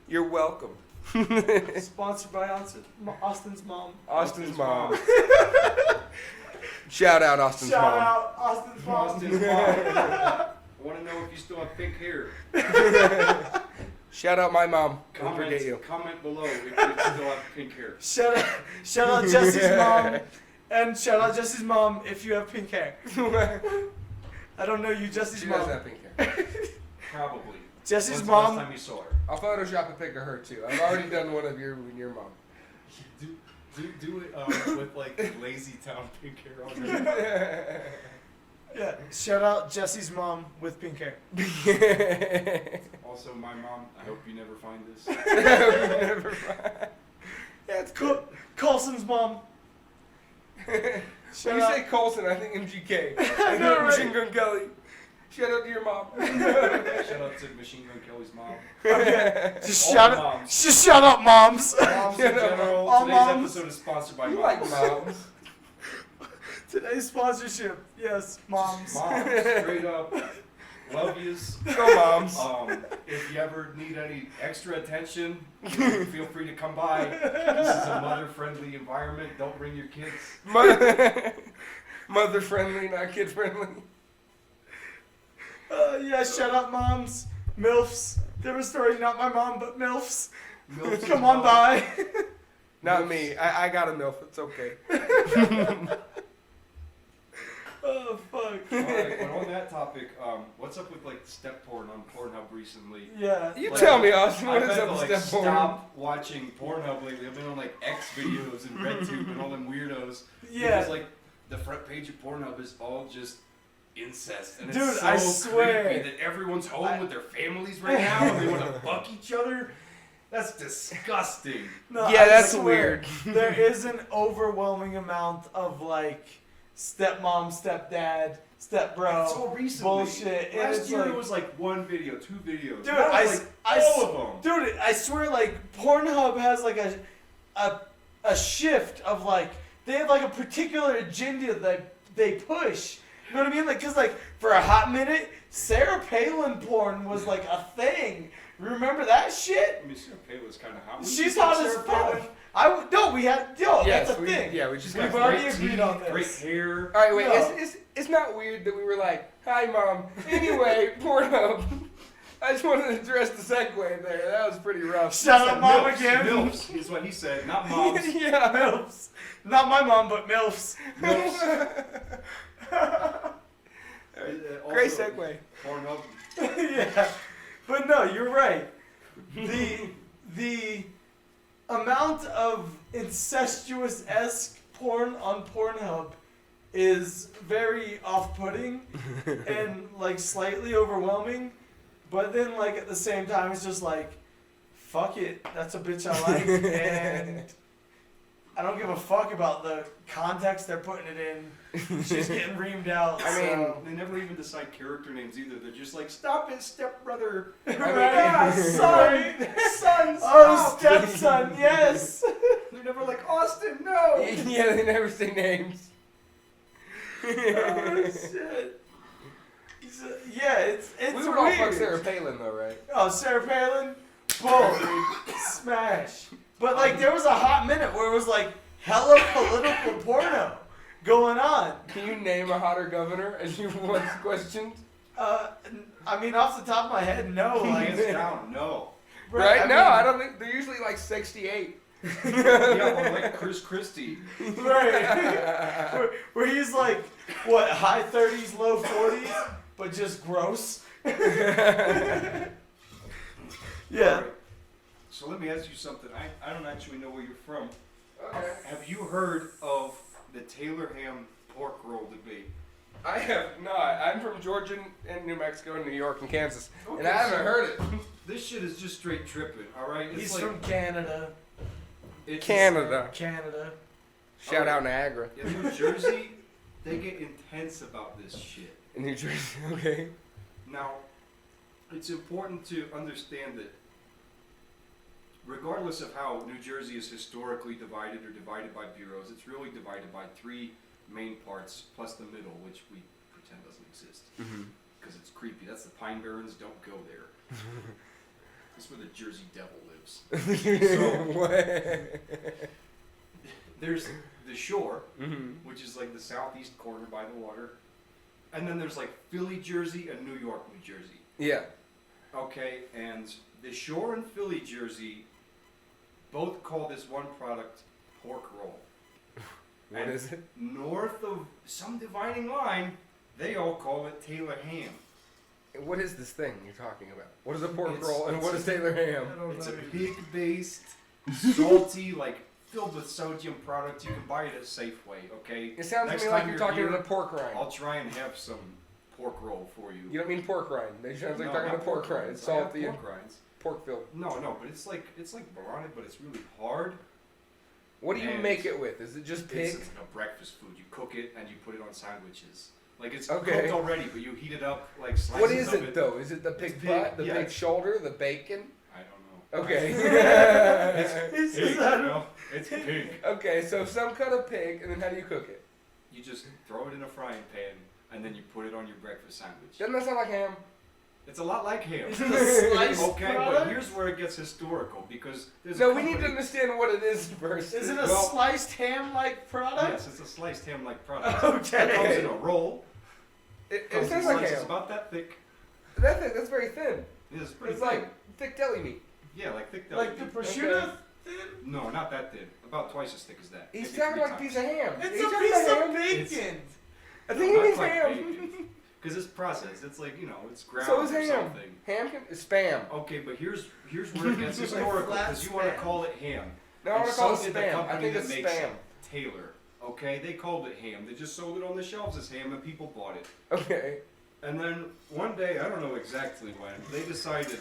You're welcome. Sponsored by Austin's mom. Austin's mom. Shout out Austin's Shout mom. out Austin's mom. Austin's mom. I want to know if you still have pink hair. Shout out my mom. Don't forget you. Comment below if you still have pink hair. Shout out Jesse's mom. And shout out Jesse's mom if you have pink hair. I don't know you, Jesse's She mom. does have pink hair. Probably. Jesse's When's the mom. last time you saw her? I'll Photoshop a pic of her too. I've already done one of your mom. Do it with like lazy town pink hair on her. Yeah. Shout out Jesse's mom with pink hair. Also, my mom, I hope you never find this. Never mind. Yeah, it's cool. Colson's mom. When Shout you out. say Colson, I think MGK. I know, right? Machine Gun Kelly. Shout out to your mom. Shout out to Machine Gun Kelly's mom. Okay. Just All shout the out. moms. Just shout out moms. Moms in Shout out general. all Today's moms. episode is sponsored by You moms. like moms. Today's sponsorship. Yes, moms. Moms, straight up. Love yous. Go moms. If you ever need any extra attention, feel free to come by. This is a mother-friendly environment. Don't bring your kids. Mother friendly, not kid friendly. Yeah, shout out moms. MILFs. Different story, not my mom, but MILFs. Milf's Come mom. on by. Not me. I got a MILF. It's okay. Oh, fuck. Alright, but on that topic, what's up with like step porn on Pornhub recently? Yeah. You Like, tell me, Austin. What I've is had up to with like step porn? stop watching Pornhub lately. I've been on like X videos and RedTube and all them weirdos. Yeah. Because like the front page of Pornhub is all just incest, and Dude, it's so I swear. creepy that everyone's home with their families right now and they want to fuck each other. That's disgusting. No, Yeah, I that's swear, weird. There is an overwhelming amount of like stepmom, stepdad, stepbro. It's all recently. bullshit, and Last it's year like- it was like one video, 2 videos. Dude, Now I it's s- like I all s- of them. Dude, I swear, like Pornhub has like a shift of like they have like a particular agenda that they push. You know what I mean? Like, cause like for a hot minute, Sarah Palin porn was like a thing. Remember that shit? I mean, Sarah Palin's kind of hot. She's hot as fuck. No, we had Yes, that's a we- thing. yeah, we just We've got already Great agreed teeth, on this. Great hair. All right, wait. No. It's not weird that we were like, "Hi, mom." Anyway, Pornhub. I just wanted to address the segue there. That was pretty rough. Shout out mom Milfs, again. Milfs is what he said, not moms. Yeah. MILFs. Not my mom, but MILFs. Great Also, segue. Pornhub. Yeah. But no, you're right. The amount of incestuous-esque porn on Pornhub is very off-putting and like slightly overwhelming. But then like at the same time it's just like, fuck it, that's a bitch I like, and I don't give a fuck about the context they're putting it in. She's getting reamed out. I mean, so. They never even decide character names either. They're just like, stop it, stepbrother. Right. Ah, Son. Son, Oh, stop. stepson, yes. They're never like, Austin, no. Yeah, they never say names. Oh shit. Yeah, it's We would all weird. fuck Sarah Palin though, right? Oh, Sarah Palin, boom, smash. But like, there was a hot minute where it was like hella political porno going on. Can you name a hotter governor, as you once questioned? I mean, off the top of my head, no. Hands Like, down, no. Right? I No, mean, I don't think they're usually like 68. Yeah, or like Chris Christie. Right. where he's like, what, high 30s, low 40s, but just gross. Yeah. Alright. So let me ask you something. I don't actually know where you're from. Okay. Have you heard of the Taylor ham pork roll debate? I have not. I'm from Georgia and New Mexico and New York and Kansas, and Okay, I haven't so- heard it. This shit is just straight tripping, alright? He's like, from Canada. it's Canada. Canada. Shout out Niagara. In New Jersey, they get intense about this shit. In New Jersey, okay. Now, it's important to understand that regardless of how New Jersey is historically divided or divided by bureaus, it's really divided by 3 main parts plus the middle, which we pretend doesn't exist Mm-hmm. because it's creepy. That's the Pine Barrens. Don't go there. That's where the Jersey Devil lives. What? There's the Shore, Mhm. which is like the southeast corner by the water, and then there's like Philly, Jersey, and New York, New Jersey. Yeah. Okay, and the Shore and Philly, Jersey, both call this one product pork roll. What And is it? North of some dividing line, they all call it Taylor ham. What is this thing you're talking about? What is a pork It's- roll and it's what a- is Taylor I ham? don't It's a know. pig-based, salty, like filled with sodium product. You can buy it at Safeway. Okay. It sounds Next to me like time you're you're talking here, about pork rind. I'll try and have some pork roll for you. You don't mean pork rind. It sounds like No, talking not about pork rind. It's rinds. I have salty and pork rinds. pork filled. No, but it's like bologna, but it's really hard. What do you And make it with? Is it just pig? It's a breakfast food. You cook it and you put it on sandwiches. Like it's Okay. cooked already, but you heat it up like slices What is of it though? Is it the pig It's pig, butt, the yeah, pig it's- shoulder, the bacon? I don't know. Okay. It's Pig, just that- you know? It's pig. Okay, so some kind of pig, and then how do you cook it? You just throw it in a frying pan and then you put it on your breakfast sandwich. Doesn't that sound like ham? It's a lot like ham. Is it a sliced Okay, but product? here's where it gets historical because there's No, a we need to company- understand what it is first. Is it a Well- sliced ham-like product? Yes, it's a sliced ham-like product. Okay. It comes in a roll. It Comes in sounds like slices ham. about that thick. That's very thin. It's pretty It's thin. like thick deli meat. Yeah, like thick deli Like the meat. prosciutto thin? No, not that thin. About twice as thick as that. He's Maybe talking 3 like a times. piece of ham. It's He's a talking piece about of ham. bacon. I think he Not means quite ham. bacon. Because it's processed. It's like, it's ground So is or ham. something. Ham can spam. Okay, but here's where it gets Like historical flat because you want to spam? call it ham. No, I want to call it so did the spam. I company think that it's makes spam. it, Taylor. Okay, they called it ham. They just sold it on the shelves as ham and people bought it. Okay. And then one day, I don't know exactly when, they decided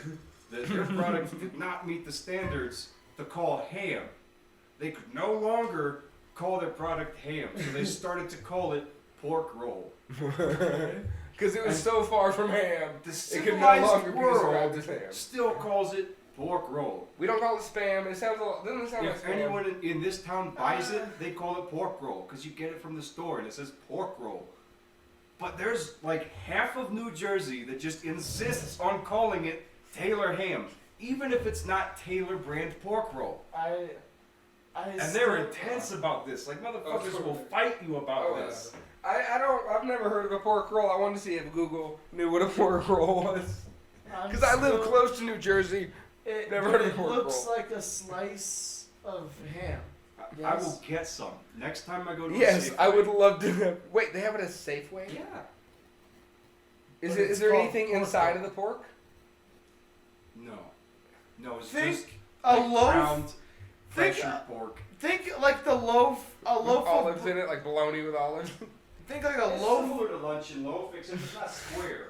that their product did not meet the standards to call ham. They could no longer call their product ham, so they started to call it pork roll. Because it was And so far from ham, The it could no civilized longer be described world as ham. still calls it pork roll. We don't call it spam. It sounds a lot. Doesn't it sound like If spam? anyone in this town buys it, they call it pork roll because you get it from the store and it says pork roll. But there's like half of New Jersey that just insists on calling it Taylor ham, even if it's not Taylor brand pork roll. And they're intense about this. Like motherfuckers will fight you about Oh, this. I've never heard of a pork roll. I wanted to see if Google knew what a pork roll was. Because I live close to New Jersey. It, Never heard of it pork looks roll. like a slice of ham. I will get some next time I go to Yes, a I Safeway. would love to. Wait, they have it at Safeway? Yeah. Is But it? it's Is there called anything pork inside roll. of the pork? No, it's Think just a like loaf. ground Think, pressured pork. think like the loaf. A loaf Olives of. in it, like bologna with olives. Think like a It's loaf. similar to lunch and loaf, except it's not square.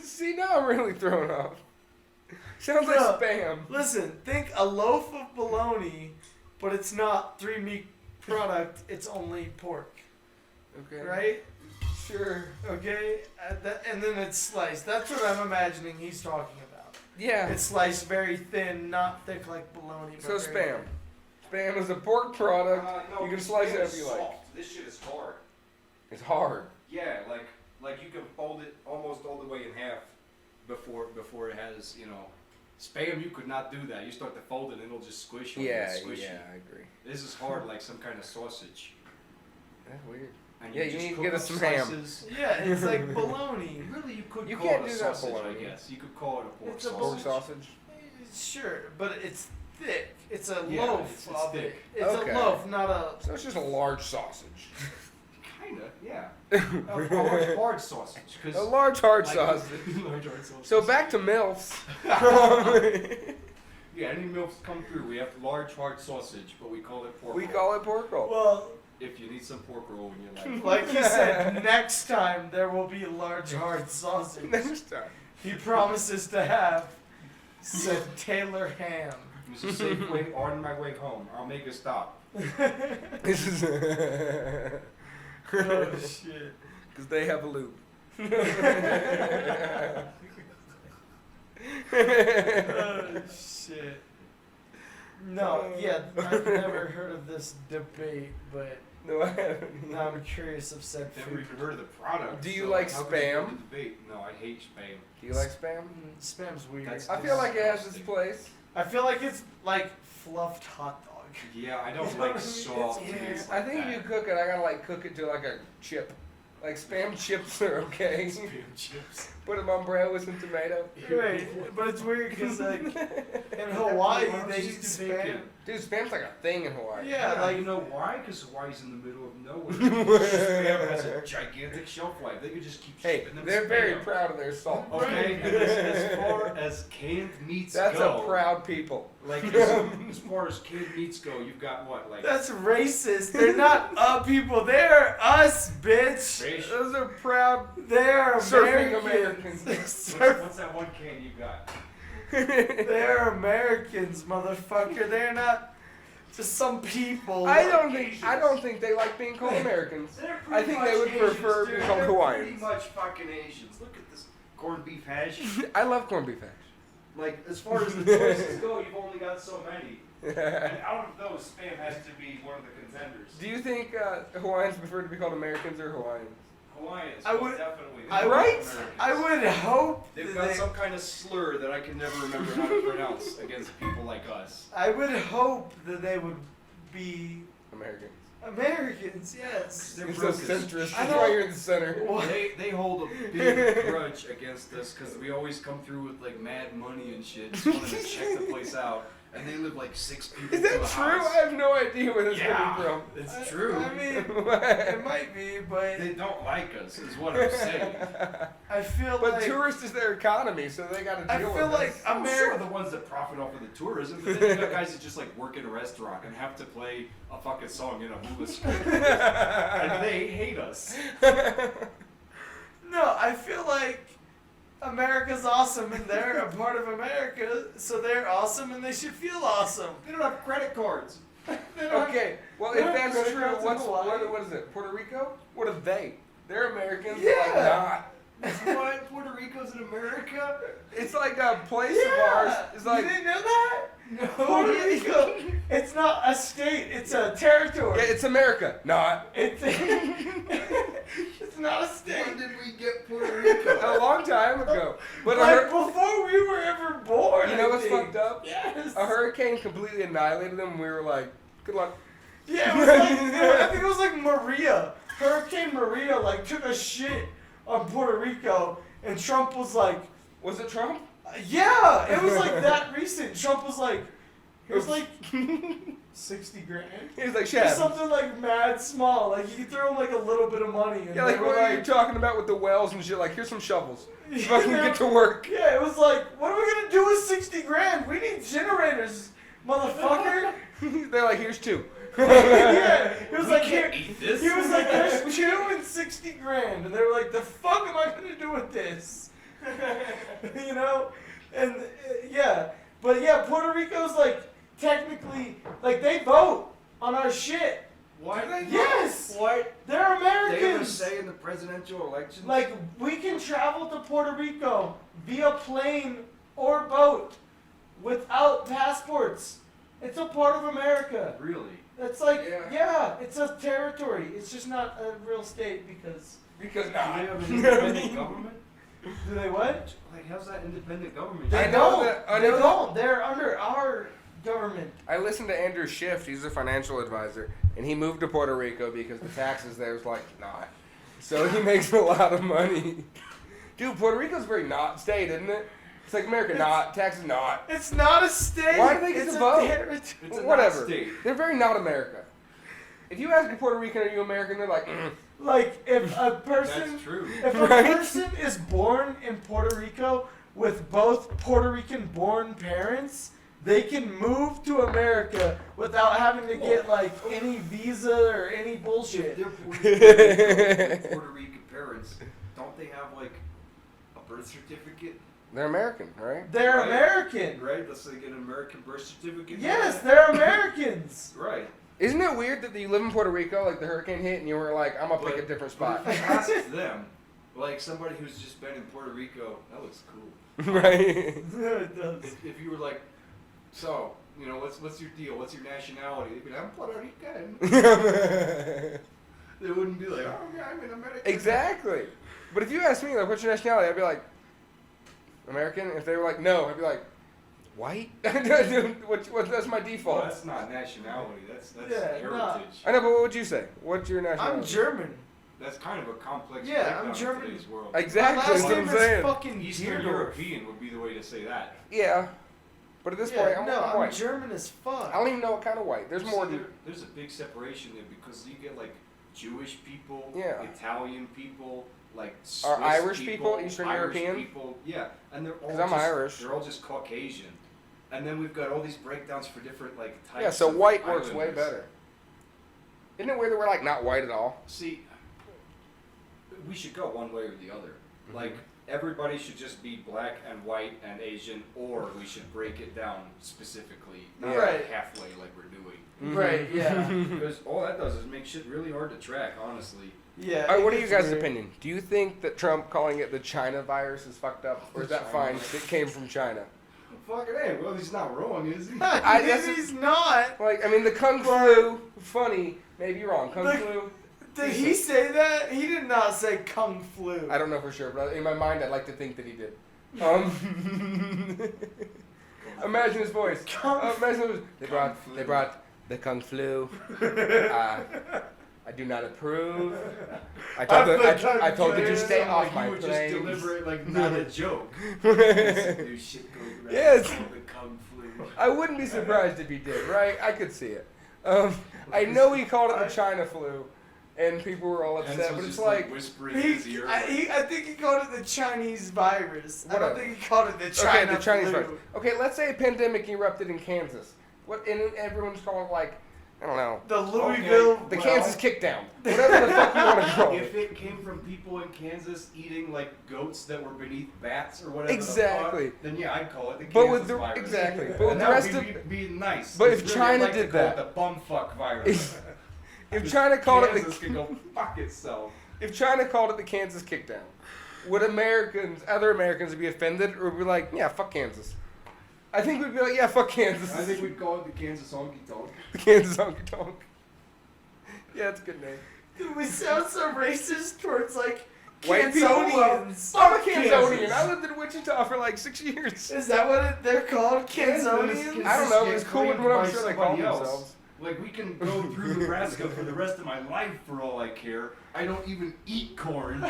See, now I'm really thrown off. Sounds like No. spam. Listen, think a loaf of bologna, but it's not 3 meat product. It's only pork, Okay. right? Sure. Okay, and then it's sliced. That's what I'm imagining he's talking about. Yeah. It's sliced very thin, not thick like bologna. So but very spam. thin. Spam is a pork product. No, You can slice it spam however is you like. soft. This shit is hard. It's hard. Yeah, like you can fold it almost all the way in half before it has, spam. You could not do that. You start to fold it, and it'll just squish. On you. Yeah, It's squishy. yeah, I agree. This is hard, like some kind of sausage. That's weird. And Yeah, you just need to cook get up us some ham. slices. Yeah, it's like bologna. Really, you could You call can't it a do that sausage, bologna. I guess. You could call it a pork It's a sausage. Pork sausage. Sure, but it's thick. It's a Yeah, loaf it's of thick. it. It's Okay. a loaf, not a. So it's just a large sausage. Kinda, yeah. a large hard sausage. 'Cause A large hard like- sausage. large hard sausage. So back to MILFs. Yeah, any milks come through. We have large hard sausage, but we call it pork We roll. call it pork roll. Well, If you need some pork roll in your life. like you said, next time there will be large hard sausage. Next time. He promises to have said Taylor ham. This is Safeway on my way home. I'll make a stop. This is Oh shit. because they have a loop. Oh shit. No, yeah, I've never heard of this debate, but No, I haven't. Now I'm curious of said Never food. even heard of the product. Do you so, like how could you go Spam? to debate? No, I hate spam. Do you like Spam? Spam's weird. That's- I feel like it has its place. I feel like it's like fluffed hot dog. Yeah, I don't like soft It's weird. things I like think if that. you cook it, I gotta like cook it to like a chip. Like Spam chips are okay. Spam chips. Put them on bread with some tomato. Right, but it's weird because like in Hawaii they eat spam. Dude, Spam's like a thing in Hawaii. Yeah, like you know why? Because Hawaii's in the middle of nowhere. Spam has a gigantic shelf life. They could just keep Hey, shipping them they're spam. very proud of their salt. Okay, and as far as canned meats That's go, a proud people. like as far as canned meats go, you've got what, like that's racist. They're not people. They're us, bitch. fish? Those are proud. They're Surfing Americans. What's that one can you got? They're Americans, motherfucker. They're not just some people. I don't think they like being called Americans. They're I think they would prefer being called Hawaiians. Pretty much fucking Asians. Look at this corned beef hash. I love corned beef Like as far as the choices go, you've only got so many. hash. And out of those, spam has to be one of the contenders. Do you think Hawaiians prefer to be called Americans or Hawaiians? Hawaiians, I most would- definitely. I They're would- Americans. I would hope They've that got they- some kind of slur that I can never remember how to pronounce against people like us. I would hope that they would be Americans. Americans. Yes. They're You're so broken. centrist. I That's know- why you're in the center. They hold a big grudge against us because we always come through with like mad money and shit, just wanting to check the place out, and they live like 6 people. Is to that a true? house. I have no idea where this Yeah. coming from. It's true. I mean, it might be, but They don't like us, is what I'm saying. I feel But like tourist is their economy, so they got to I deal feel with like this. I'm sure America. the ones that profit off of the tourism, but then you got guys that just like work in a restaurant and have to play a fucking song in a hula skirt, and they hate us. No, I feel like America's awesome and they're a part of America, so they're awesome and they should feel awesome. They don't have credit cards. They don't- Okay, well, They if don't that's credit true, cards in what Hawaii. is it? Puerto Rico? What are they? They're Americans. Yeah. Like What? Puerto Rico's in America? not. It's like a place Yeah. of ours. It's like you didn't know that? No. Puerto Rico, it's not a state, it's a territory. yeah, it's America. Not. It's, it's not a state. When did we get Puerto Rico? A long time ago. But a Like hur- before we were ever born. you know I what's think. fucked up? Yes. A hurricane completely annihilated them. And we were like, good luck. Yeah, it was like, I think it was like Maria. Hurricane Maria like took a shit on Puerto Rico, and Trump was like, Was it Trump? yeah, it was like that recent. Trump was like, here's like 60 grand. He was like, Just Chad. something like mad small. Like you could throw him like a little bit of money. And Yeah, like they what were are you talking about with the wells and shit? Like, here's some shovels. Fucking Yeah. get to work. Yeah, it was like, what are we gonna do with 60 grand? We need generators, motherfucker. They're like, here's two. Yeah, he was We like, can't here. eat this. He was like, there's 2 and 60 grand, and they were like, the fuck am I gonna do with this? You know, and yeah, but yeah, Puerto Rico's like technically like they vote on our shit. What? Yes, What? they're They have a Americans. say in the presidential elections? Like we can travel to Puerto Rico via plane or boat without passports. It's a part of America. Really? That's like Yeah. yeah, it's a territory. It's just not a real state because Because Do nah. they have an independent government? do they what? Like, how's that independent government? They I know don't. that- I they know that- don't. They're under our government. I listened to Andrew Schiff. He's a financial advisor, and he moved to Puerto Rico because the taxes there was like not. So he makes a lot of money. Dude, Puerto Rico's very not state, isn't it? It's like America, not taxes, not. It's not a state. Why do they get it's to a vote? territory. It's a Whatever. not state. They're very not America. If you ask a Puerto Rican, are you American? They're like, Like if a person That's true. if a Right? person is born in Puerto Rico with both Puerto Rican born parents, they can move to America without having to get like any visa or any If bullshit. they're Puerto Rican parents, don't they have like a birth certificate? they're American, right? They're Right. American. Right? Let's say get an American birth certificate. Yes, they're Americans. Right. Isn't it weird that you live in Puerto Rico, like the hurricane hit, and you were like, I'm gonna pick a different spot, But if you ask them, like somebody who's just been in Puerto Rico, that looks cool. right? it does. If you were like, So, you know, what's your deal? What's your nationality? They'd be like, I'm Puerto Rican. They wouldn't be like, oh yeah, I'm an American. Exactly. But if you ask me, like, what's your nationality? I'd be like, American. If they were like, no, I'd be like, white. That's my Well, default. that's not nationality. That's Yeah, heritage. no. I know, but what would you say? What's your nationality? I'm German. That's kind of a complex Yeah, breakdown I'm in German. today's world. Exactly. My That's last what I'm name is saying. fucking Eastern Deerdorf. European would be the way to say that. Yeah. But at this Yeah, point, I'm no, I'm white. German as fuck. I don't even know what kind of white. There's more See, than. there's a big separation there because you get like Jewish people, Yeah. Italian people, like Swiss Are Irish people Eastern Irish European? people, yeah, and they're all 'Cause I'm just, Irish. They're all just Caucasian, and then we've got all these breakdowns for different like types. Yeah, so of white works way islanders. better. Isn't it weird that we're like not white at all? See, we should go one way or the other. Mm-hmm. Like everybody should just be black and white and Asian, or we should break it down specifically, not Yeah. like halfway like we're doing. Mm-hmm. Right, yeah. Because all that does is make shit really hard to track, honestly. Yeah. All right, what are you it's guys' weird. opinion? Do you think that Trump calling it the China virus is fucked up, or is that fine? It came from China. Fucking A, well, he's not wrong, is he? that's- He's not. Like, I mean, the kung flu, funny, maybe wrong. Kung Like- flu. Did he say that? He did not say kung flu. I don't know for sure, but in my mind, I'd like to think that he did. Imagine his voice. Imagine his, they brought the kung flu. I do not approve. I told you to stay off like my you would plane. just deliver it like not a joke. New shit going around Yes. called the kung flu. I wouldn't be surprised if he did, right? I could see it. I know he called it the China flu, and people were all upset, Hence but was it's just like, whispering in his ear. like, I think he called it the Chinese virus. I Whatever. don't think he called it the okay, China the Chinese flu. virus. Okay, let's say a pandemic erupted in Kansas. What? And everyone's calling it like, I don't know, The Louisville. the Well- Kansas kickdown, whatever the fuck you want to call If it. it came from people in Kansas eating like goats that were beneath bats or whatever, Exactly. the fuck, then yeah, I'd call it the But Kansas with the virus. exactly, but with And the that rest would of be nice. But 'cause if really, China I'd like did to call that- it the bumfuck virus. if China called it Kansas the can go fuck itself. if China called it the Kansas kickdown, would other Americans be offended, or would be like, yeah, fuck Kansas? I think we'd be like, yeah, fuck Kansas. I think we'd call it the Kansas honky tonk. the Kansas honky tonk. Yeah, that's a good name. Dude, we sound so racist towards like White people? Kansonians. I'm a Fuck Kansonian. Kansas. I lived in Wichita for like 6 years. Is that what they're called? Kansonians? I don't know. It's Get cool when claimed I'm by sure they call somebody else. themselves. Like we can go through Nebraska for the rest of my life for all I care. I don't even eat corn.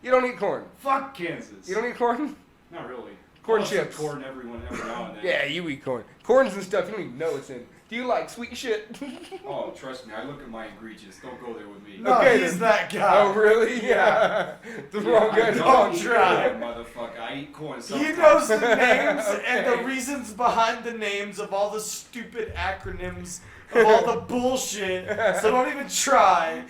You don't eat corn. Fuck Kansas. You don't eat corn? Not really. Corn I'll eat chips. Corn every now and then. Yeah, you eat corn. Corn's and stuff you don't even know it's in. Do you like sweet shit? Oh, trust me, I look at my ingredients. Don't go there with me. No, Okay, he's then. that guy. Oh, really? Yeah. The wrong guy. I to don't talk to. try. corn, motherfucker. I eat corn He sometimes. knows the names and Okay. the reasons behind the names of all the stupid acronyms of all the bullshit. So don't even try.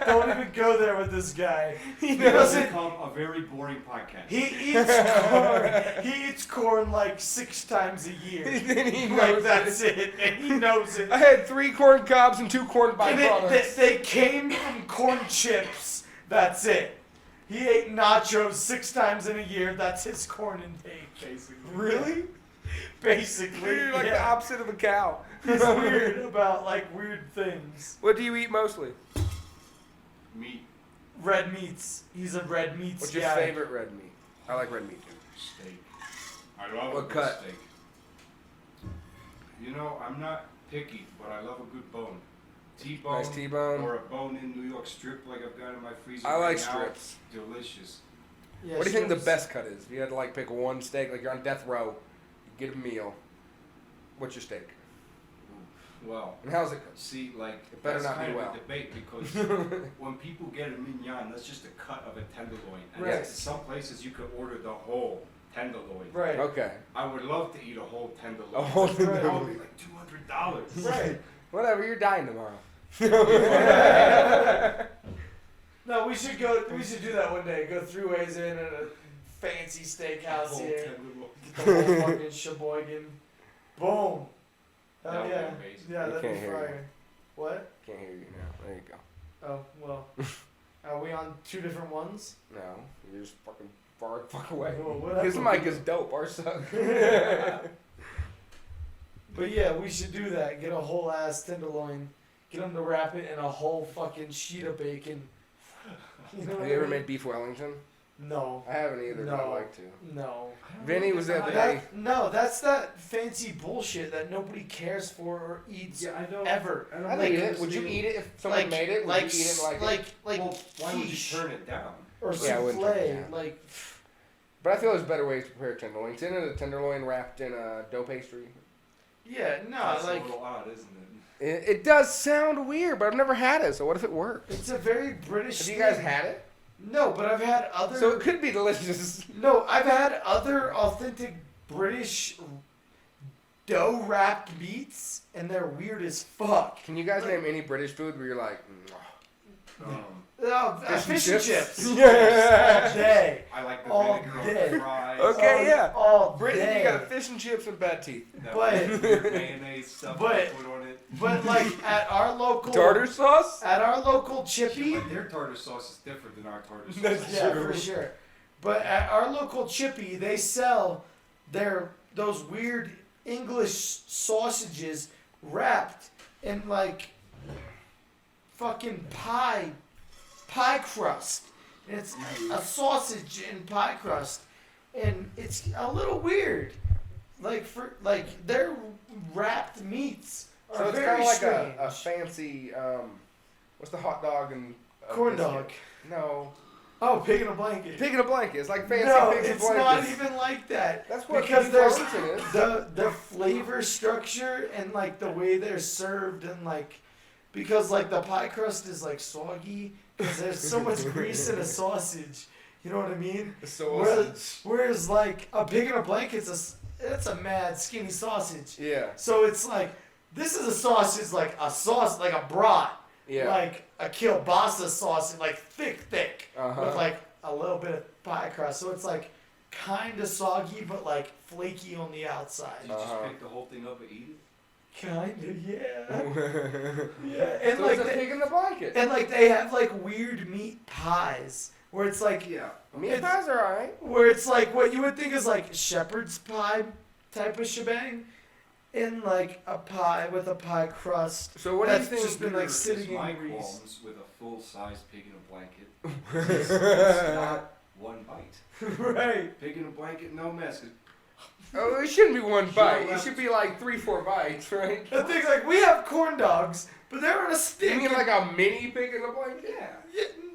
Don't even go there with this guy. He It has doesn't. become a very boring podcast. He eats corn. He eats corn like 6 times a year. Then he Like knows that's it. it, and he knows it. I had 3 corn cobs and 2 corn And byproducts. they came from corn chips. That's it. He ate nachos 6 times in a year. That's his corn intake. Basically. Really? Basically, You're like the yeah. opposite of a cow. He's weird about like weird things. What do you eat mostly? Meat, Red meats. He's a red meats What's your guy. favorite red meat? I like red meat too. steak. I love What a good cut? steak. You know, I'm not picky, but I love a good bone. T-bone. Nice T-bone. Or a bone-in New York strip like I've got in my freezer. I right like now. strips. Delicious. Yeah, What do you think the strips. best cut is? If you had to like pick one steak, like you're on death row, you get a meal. What's your steak? Well, And how's it cooked? see, like, It better that's not be kind well. of a debate because when people get a mignon, that's just a cut of a tenderloin. And Right. in some places you could order the whole tenderloin. Right. Okay. I would love to eat a whole tenderloin. A whole That would tenderloin. be like $200. Right. Whatever, you're dying tomorrow. No, we should go. We should do that one day. Go 3 ways in at a fancy steakhouse Whole here. tenderloin. Get the whole fucking sheboygan. Boom. That Hell would be yeah. amazing. Yeah, You that'd can't be hear you. fire. What? Can't hear you now. There you go. Oh well. Are we on 2 different ones? No, you're just fucking far fuck away. Well, whatever. His mic is dope. Ours suck. But yeah, we should do that. Get a whole ass tenderloin. Get them to wrap it in a whole fucking sheet of bacon. You know Have what you I ever mean? made beef Wellington? No. I haven't either, but I'd No. like to. No. Vinny was the other day. No, that's that fancy bullshit that nobody cares for or eats Yeah, I don't ever. I don't I'd Like, eat it. Would you eat it if someone made it? Would you eat it and like it? Well, why would you quiche turn it down? or Yeah, I wouldn't turn it souffle? down. Like, But I feel there's better ways to prepare tenderloin. Isn't it a tenderloin wrapped in a dough pastry? yeah, no, That's like a little odd, isn't it? It does sound weird, but I've never had it. So what if it works? it's a very British. Have you guys thing. had it? No, but I've had other. So it could be delicious. No, I've had other authentic British dough wrapped meats, and they're weird as fuck. Can you guys name any British food where you're like, Oh, fish and chips. Yeah. All day. I like the All vinegar day. on the fries. Okay, All- yeah. All Britain, day. you got fish and chips and bad teeth. That But- weird mayonnaise stuff but- they put on it. But like at our local Tartar sauce? at our local chippy, But their tartar sauce is different than our tartar sauce. That's yeah, true. for sure. But at our local chippy, they sell those weird English sausages wrapped in like fucking pie crust. And it's a sausage in pie crust, and it's a little weird. Like their wrapped meats are So it's very kind of like strange. a fancy, what's the hot dog and Corn biscuit? dog. No. Oh, pig in a blanket. Pig in a blanket. It's like fancy no, pigs in it's not blankets. even like that. That's what because beef there's Wellington is. the flavor structure and like the way they're served and like because like the pie crust is like soggy because there's so much grease in a sausage. You know what I mean? The sausage. Whereas like a pig in a blanket's it's a mad skinny sausage. Yeah. So it's like this is a sausage like a sauce like a brat. Yeah. Like a kielbasa sausage, like thick, Uh-huh. with like a little bit of pie crust. So it's like kind of soggy, but like flaky on the outside. You just Uh-huh. pick the whole thing up and eat it? Kind of, yeah. so Yeah, and like it's a pig in the blanket. and like they have like weird meat pies where it's like Yeah. Meat pies are alright. where it's like what you would think is like shepherd's pie type of shebang, in like a pie with a pie crust. So what do you That's think? just been like Because sitting my in grease. qualms with a full-size pig in a blanket. It's not one bite. Right. Pig in a blanket, no mess. 'Cause Oh, it shouldn't be one bite. It left- should be like 3-4 bites, right? The thing's like we have corn dogs, but they're on a stick. You mean like a mini pig in a blanket? Yeah.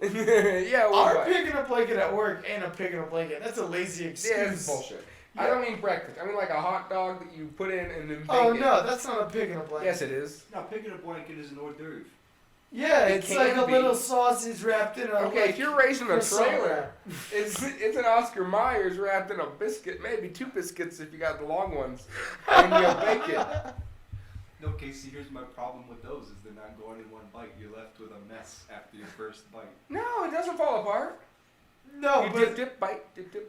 Yeah, one Our bite. pig in a blanket at work and a pig in a blanket. That's a lazy excuse. Yeah, it's bullshit. I don't mean breakfast. I mean like a hot dog that you put in and then bake Oh it. no, that's not a pig in a blanket. Yes, it is. No, pig in a blanket is an hors d'oeuvre. Yeah, It it's can like a be. little sausage wrapped in a Okay, like, if you're raising a croissant trailer, wrap. it's an Oscar Myers wrapped in a biscuit, maybe 2 biscuits if you got the long ones, and you bake it. No, Casey, here's my problem with those is they're not going in one bite. You're left with a mess after your first bite. No, it doesn't fall apart. No, You but dip, bite,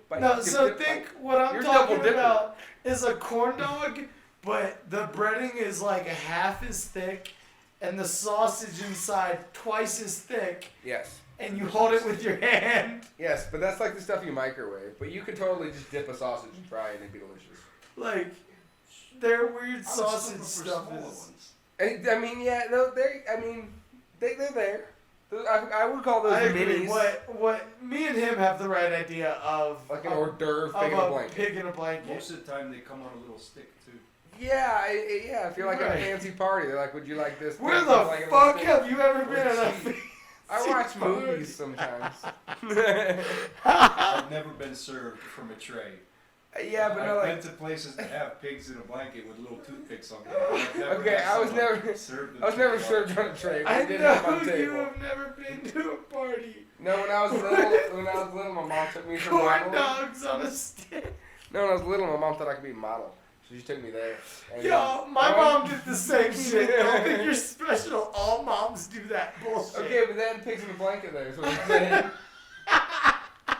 bite. no. dip, So dip, think bite. what I'm You're talking double dipping. about is a corn dog, but the breading is like half as thick, and the sausage inside twice as thick, Yes. and you hold it with your hand. Yes, but that's like the stuff you microwave. But you could totally just dip a sausage and fry it and it'd be delicious. Like their weird I was sausage looking for stuff smaller is. ones. And, I mean, yeah, no, they're there. I would call those I agree. minis. What me and him have the right idea of Like an hors d'oeuvre of pig in a a blanket. pig in a blanket. Most of the time they come on a little stick too. Yeah, yeah. If you're like at Right. a fancy party, they're like, "Would you like this?" Where pig in the a blanket with fuck steak?" have you ever been at a Cheap. fancy I watch party? movies sometimes. I've never been served from a tray. Yeah, but no, I've like, been to places that have pigs in a blanket with little toothpicks on them. I've never Okay, had I was someone never- served them I was to never me. served on a tray. But I it did have my know you table. have never been to a party. No, when I was little, my mom took me to Corn modeling. dogs on a stick. No, when I was little, my mom thought I could be a model, so she took me there. And, Yo, my um, mom did the same shit. Don't think you're special. All moms do that bullshit. Okay, but they had pigs in a blanket there, so I'm saying.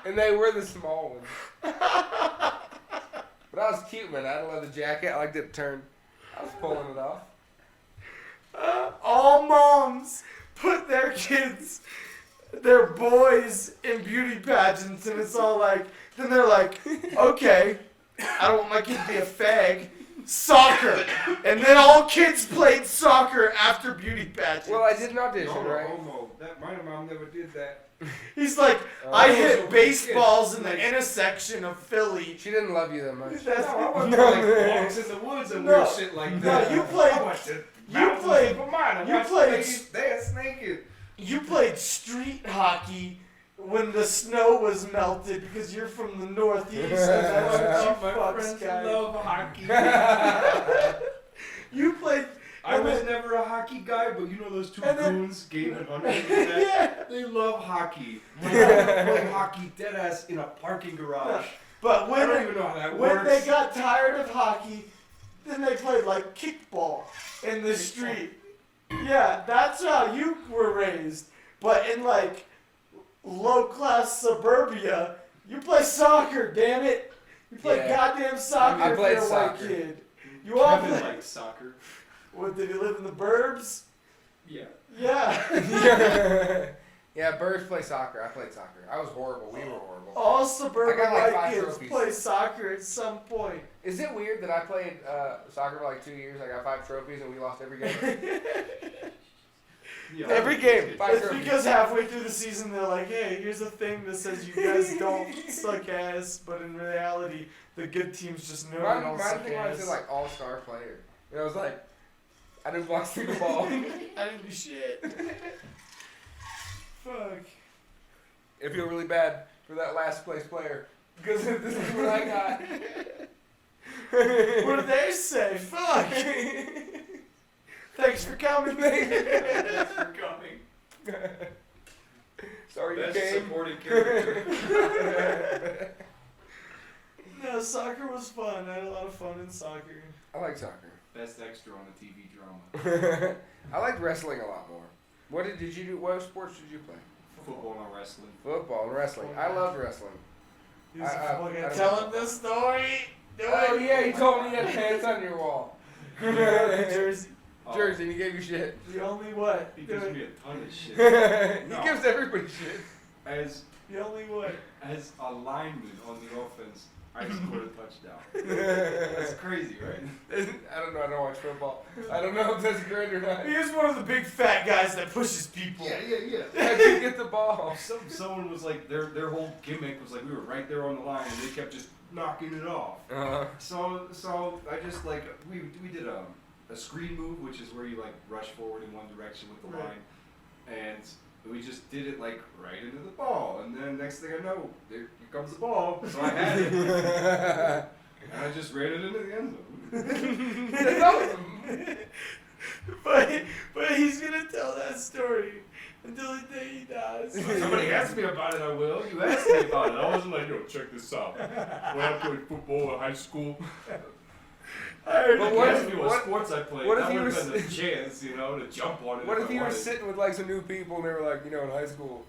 And they were the small ones. But I was cute, man. I had a leather jacket. I liked it turned. I was pulling it off. All moms put their kids, their boys, in beauty pageants, and it's all like, then they're like, okay, I don't want my kid to be a fag. soccer. And then all kids played soccer after beauty pageants. Well, I did an audition, No, right? homo. My mom never did that. He's like, Oh. I I was a hit weak baseballs kid. in the intersection of Philly. She didn't love you that much. That's No, I went No, for like man. walks in the woods and No. weird shit like No, that. you played- I went to you mountains played- of Vermont and you watched played- ladies dance naked. You played street hockey when the snow was melted because you're from the Northeast. And that's what My you fucks, friends guy. love hockey. You played. I and was then- never a hockey guy, but you know those two And then- goons, Gabe and Hunter, Yeah. they love hockey. My mom played hockey deadass in a parking garage. But I when don't even know how that when works. they got tired of hockey, then they played like kickball in the street. Yeah, that's how you were raised. But in like low class suburbia, you play soccer. Damn it, you play Yeah. goddamn soccer. I if played you're a white soccer. kid. You all Kevin play. likes soccer. What, did he live in the burbs? Yeah. Yeah. Yeah, birds play soccer. I played soccer. I was horrible. We were horrible. All suburban I got, like, white 5 kids trophies. play soccer at some point. Is it weird that I played soccer for like 2 years? I got 5 trophies and we lost every game. Yeah, Every game, 5 It's trophies. because halfway through the season they're like, hey, here's a thing that says you guys don't suck ass, but in reality, the good teams just know they Mine don't suck thing was ass. like all-star player. And I was like, I didn't block a single ball. I didn't do shit. Fuck. I feel really bad for that last place player because this is what I got. What did they say? Fuck. Thanks for coming. Thanks for coming. Sorry you Best came. supporting character. No, soccer was fun. I had a lot of fun in soccer. I like soccer. Best extra on the TV drama. I liked wrestling a lot more. What did you do? What sports did you play? Football and wrestling. Football and wrestling. I loved wrestling. He was I fucking don't tell know. him this story. Do Oh it. yeah, he told me you had pants on your wall. Jersey. Oh, Jersey, and he gave you shit. The only what? He Do gives it. me a ton of shit. He No. gives everybody shit. The only what? As a lineman on the offense, I scored a touchdown. That's crazy, right? I don't know. I don't watch football. I don't know if that's great or not. He is one of the big fat guys that pushes people. Yeah. How'd you get the ball? Someone was like, their whole gimmick was like, we were right there on the line, and they kept just knocking it off. So I just like we did a screen move, which is where you like rush forward in one direction with the Right. line, and we just did it like right into the ball, and then next thing I know, here comes the ball. So I had it, and I just ran it into the end zone. That's awesome. But he's gonna tell that story until the day he dies. If somebody asked me about it, I will. You asked me about it. I wasn't like, yo, check this out. When I played football in high school. I heard But it. what You if- asked me what sports I played. what if that you would were have been a chance, you know, to jump on it. What if I you were wanted. sitting with like some new people and they were like, you know, in high school,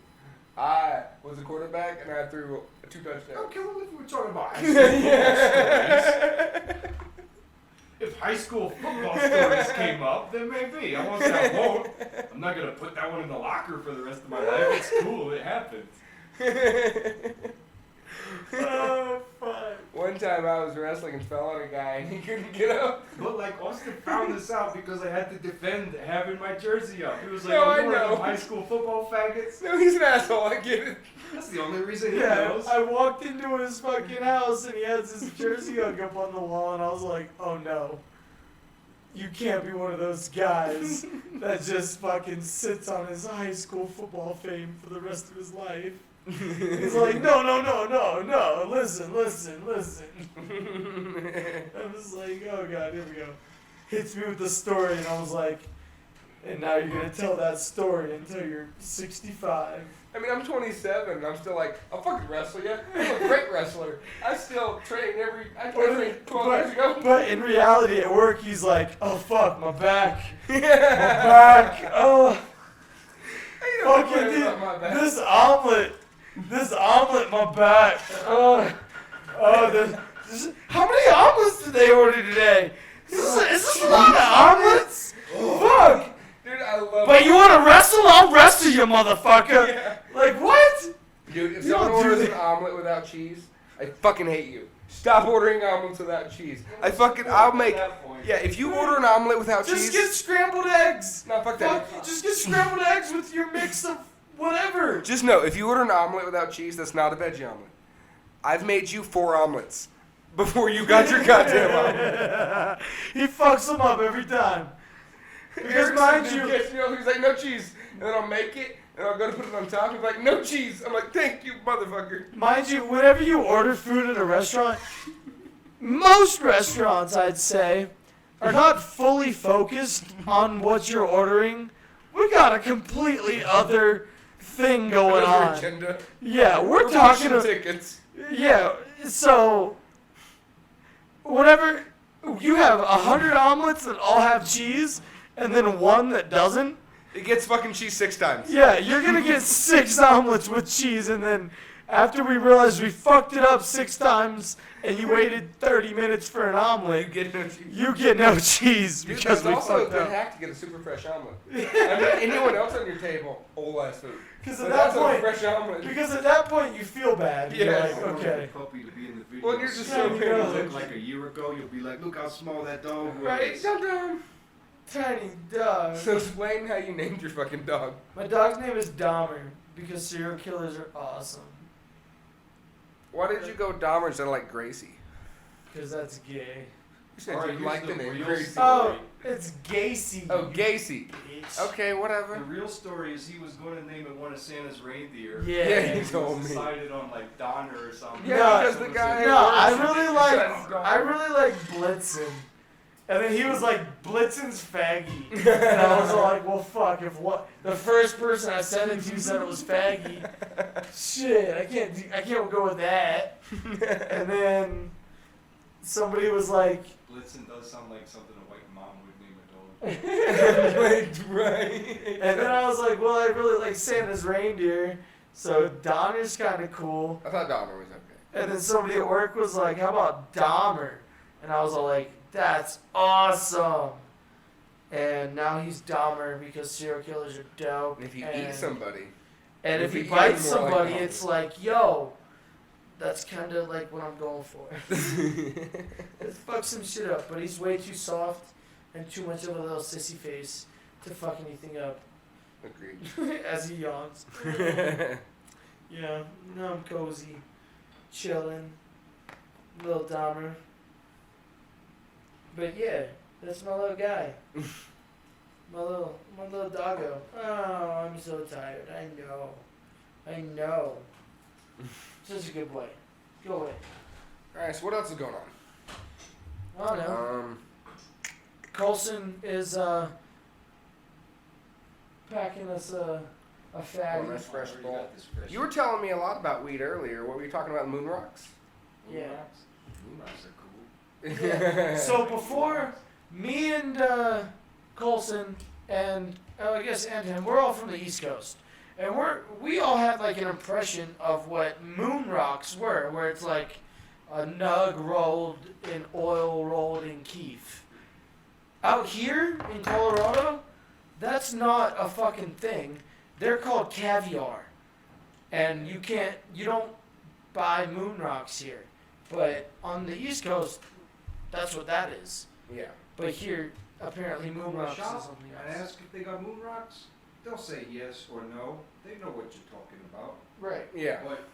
I was a quarterback and I threw 2 touchdowns. Okay, well, if we were talking about high school football stories, if high school football stories came up, then maybe. I won't say I won't. I'm not going to put that one in the locker for the rest of my life. It's cool. It happened. Oh fuck. One time I was wrestling and fell on a guy and he couldn't get up. But, like, Austin found this out because I had to defend having my jersey up. He was like, No, oh, I you one of know. them high school football faggots? No, he's an asshole. I get it. That's the only reason he Yeah, knows. I walked into his fucking house and he has his jersey hung up on the wall, and I was like, oh no. You can't be one of those guys that just fucking sits on his high school football fame for the rest of his life. He's like, no, listen. I'm just like, oh god, here we go. Hits me with the story, and I was like, and now you're gonna tell that story until you're 65. I mean, I'm 27 and I'm still like, I'll fucking wrestle you. I'm a great wrestler. I still train I trained 12 years ago. But in reality, at work, he's like, oh fuck, my back. My Yeah. back. Oh, How you don't fucking complain about my back? this omelet, my back. How many omelets did they order today? Is this a lot of omelets? Fuck. Dude, I love But you want to wrestle? I'll wrestle you, motherfucker. Yeah. Like, what? Dude, if You someone don't do orders that. an omelet without cheese, I fucking hate you. Stop ordering omelets without cheese. I'll make. Yeah, if you order an omelet without Just cheese. get scrambled eggs. No, fuck that. Just get scrambled eggs with your mix of whatever. Just know, if you order an omelet without cheese, that's not a veggie omelet. I've made you 4 omelets before you got your goddamn omelet. He fucks them up every time. Because Erickson mind did you, this, he's like, no cheese. And then I'll make it, and I'll go to put it on top. He's like, no cheese. I'm like, thank you, motherfucker. mind you, whenever you order food at a restaurant, most restaurants, I'd say, are not fully focused on what you're ordering. We got a completely other thing going Another on. agenda. Yeah, we're talking. pushing tickets. Yeah, so whenever you have 100 omelets that all have cheese, and then one that doesn't. It gets fucking cheese 6 times. Yeah, you're gonna get 6 omelets with cheese, and then after we realized we fucked it up 6 times, and you waited 30 minutes for an You omelet, get no cheese. you get no cheese Dude, because that's we also a fucked good up. hack to get a super fresh omelet. I mean, anyone else on your table, old ass food. Because But at that that's a point, fresh omelet. because at that point you feel bad. You're Yes. like, I want okay. the puppy to be in the video. Well, you're just Yeah, so you big. know. Look like a year ago, you'll be like, look how small that dog was. Right, dum-dum. Tiny dog. So explain how you named your fucking dog. My dog's name is Dahmer because serial killers are awesome. Why did you go Dahmer instead of like Gracie? Because that's gay. You said Alright, you here's liked the the name real Gracie. story. Oh, it's Gacy. Oh, Gacy. bitch. Okay, The whatever. real story is he was going to name it one of Santa's reindeer. Yeah. Yeah, And he told me. decided on like Donner or something. Yeah, No, because the guy. No, I works really at- like I really like Blitzen. And then he was like Blitzen's faggy. And I was like, well fuck, if what the first person I sent it to said it was faggy. Shit, I can't go with that. And then somebody was like Blitzen does sound like something a white mom would name a dog. right. and then I was like, well I really like Santa's reindeer. So Donner's kinda cool. I thought Dahmer was okay. And then somebody at work was like, how about Dahmer? And I was all like, that's awesome. And now he's Dahmer because serial killers are dope. And if you and, eat somebody, and if if he you bites eat more like somebody, Dahmer. it's like, yo, that's kind of like what I'm going for. Let's fuck some shit up. But he's way too soft and too much of a little sissy face to fuck anything up agreed. as he yawns. Yeah, no, I'm cozy, chilling, little Dahmer. But yeah, that's my little guy. my little doggo. Oh, I'm so tired. I know. Such a good boy. Go away. Alright, so what else is going on? I don't know. Colson is packing us a fatty. nice fresh Already ball. got this fresh- You were telling me a lot about weed earlier. What were you talking about, moon rocks? Yeah. Moon rocks are cool. Yeah. So before me and Colson and I guess and him, we're all from the East Coast, and we all had like an impression of what moon rocks were, where it's like a nug rolled in oil, rolled in keef. Out here in Colorado, that's not a fucking thing. They're called caviar, and you don't buy moon rocks here, but on the East Coast, that's what that is. Yeah. But here, apparently, You go moon to a rocks is shop something and else. ask if they got moon rocks, they'll say yes or no. They know what you're talking about. Right. Yeah. But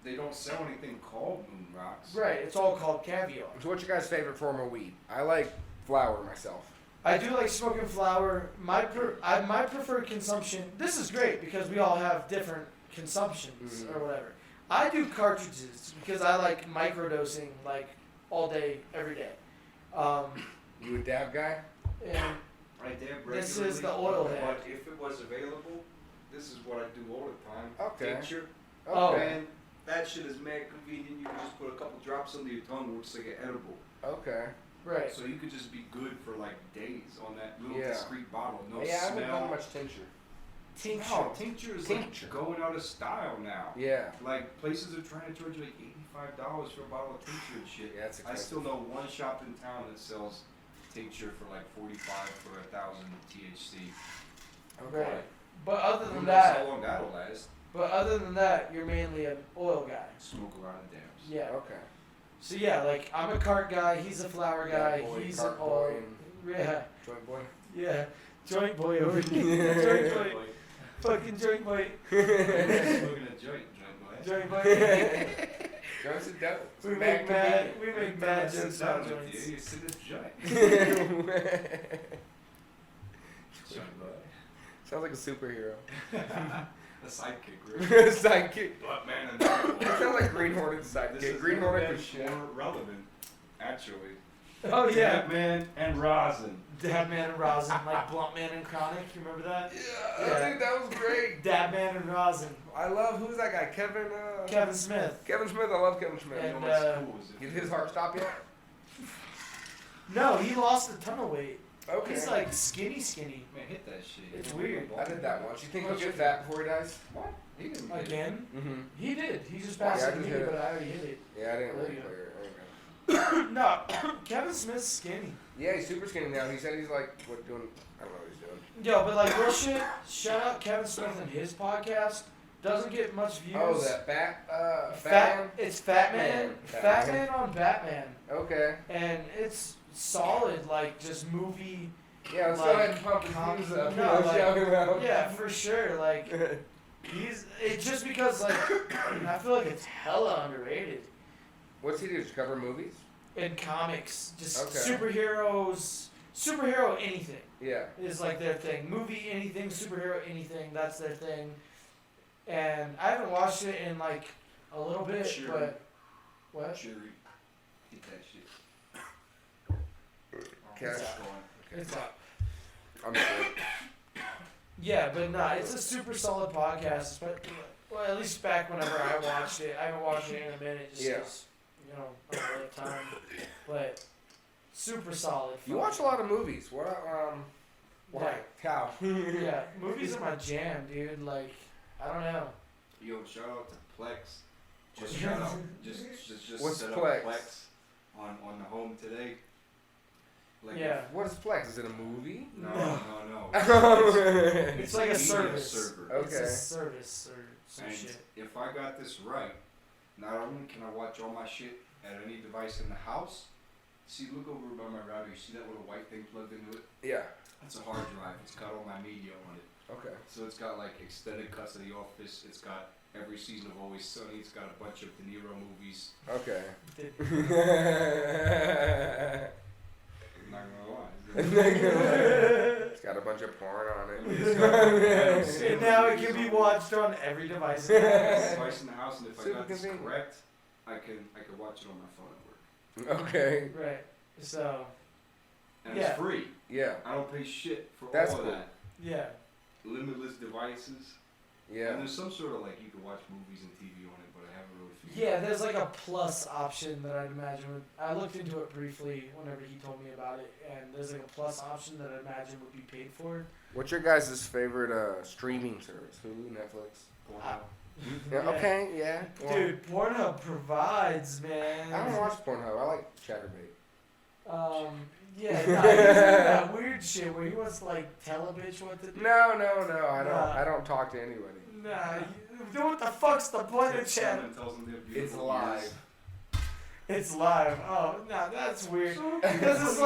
they don't sell anything called moon rocks. Right. It's all called caviar. So what's your guys' favorite form of weed? I like flower myself. I do like smoking flower. My preferred consumption. This is great because we all have different consumptions Mhm. or whatever. I do cartridges because I like microdosing like all day, every day. You a dab guy? And I dab This regularly. is the oil head. But if it was available, this is what I do all the time. Okay. Tincture. Oh. And that shit is mad convenient. You can just put a couple drops under your tongue, looks like an edible. Okay. right. So you could just be good for like days on that little Yeah. discreet bottle. No Yeah, I haven't smell. done much tincture. Tincture. No, tincture is Tincture. like going out of style now. Yeah. Like places are trying to charge you like $85 for a bottle of tincture and shit. Yeah, that's I expensive. still know one shop in town that sells tincture for like 45 for 1,000 THC. Right. But other Who than knows that, how long that'll last? But other than that, you're mainly an oil guy. Smoke a lot of dams. Yeah. Okay. So yeah, like I'm a cart guy. He's a flower guy. Yeah, boy, He's cart an boy, oil. and Yeah. joint boy. Yeah. Joint boy over here. Joint boy. Like, Fucking joint boy. smoking a joint, boy. Joint boy. Joint's the devil. we make mad Sit jokes down about with joints. you, you sit a joint. Joint boy. Sounds like a superhero. A sidekick, really. Sidekick. But man, and It sounds like Green Hornet's this sidekick. is Green never Hornet been was shit. more relevant, actually. Oh yeah. Batman and Rosin. Dabman and Rosin, like Bluntman and Chronic. You remember that? Yeah, Yeah. dude, that was great. Dabman and Rosin. I love, who's that guy? Kevin Kevin Smith. Kevin Smith, I love Kevin Smith. You And, know what's cool is if Did you- his heart stop yet? No, he lost a ton of weight. Okay. He's like skinny. Man, hit that shit. It's weird. I did that once. You think he'll get fat before he dies? What? He didn't get it. Again? Mm-hmm. He did. He just Yeah, I passed just me, hit it. but I already hit it. Yeah, I didn't really There play you it. No, Kevin Smith's skinny. Yeah, he's super skinny now. He said he's like, what, doing, I don't know what he's doing. Yo, but like real shit, shout out Kevin Smith and his podcast. Doesn't get much views. Oh, that Batman? It's Fat Man. Fat Man. Man on Batman. Okay. And it's solid, like just movie. Yeah, let's Like, go ahead and pump his views up. no, like- shout him out. Yeah, for sure. Like it's just because like I feel like it's hella underrated What's he do? Just cover movies? in comics. Just Okay. superhero anything Yeah. is like their thing. Movie anything, superhero anything. That's their thing. And I haven't watched it in like a little bit, Sure. but what? Cherry. Hit that shit. Okay. It's It's up. going. It's up. I'm sure. Yeah, but no, it's a super solid podcast. But well, at least back whenever I watched it, I haven't watched it in a minute. Just Yeah. 'cause, you know, I don't have time. But super solid. You fun. watch a lot of movies. What, why? How? Yeah, movies are my jam, dude. Like, I don't know. Yo, shout out to Plex. Just shout out. Just What's set Plex? up Plex on the home today. Like Yeah. What is Plex? Is it a movie? No. Okay. It's like a media service. server. It's Okay. a service or some And shit. if I got this right, not only can I watch all my shit at any device in the house. See, look over by my router. You see that little white thing plugged into it? Yeah. That's a hard drive. It's got all my media on it. Okay. So it's got like extended cuts of The Office. It's got every season of Always Sunny. It's got a bunch of De Niro movies. Okay. I'm not gonna lie. It's got a bunch of porn on it. It's got Adam And Sandler now it movies can be on watched on every device. Device in the house, and if Super I got this convenient. correct, I can watch it on my phone at work. Okay. Right. So, And Yeah. it's free. Yeah. I don't pay shit for That's all of cool. that. yeah. Limitless devices. And Yeah. there's some sort of like you can watch movies and TV on it, but I haven't really figured Yeah, it out. there's like a plus option that I'd imagine would. I looked into it briefly whenever he told me about it, and there's like a plus option that I imagine would be paid for. What's your guys' favorite streaming service? Hulu, Netflix? Pornhub. Yeah. Yeah. Okay. Yeah. Well, Dude, Pornhub provides, man. I don't watch Pornhub. I like Chatterbait. Yeah, nah, he's into that weird shit where he wants to like tell a bitch what to do. No. I don't. Nah. I don't talk to anybody. Nah, then what the fuck's the point of Takes chat? them and tells them they're It's beautiful live. ears. It's live. Oh, nah, that's weird. So, Because it's you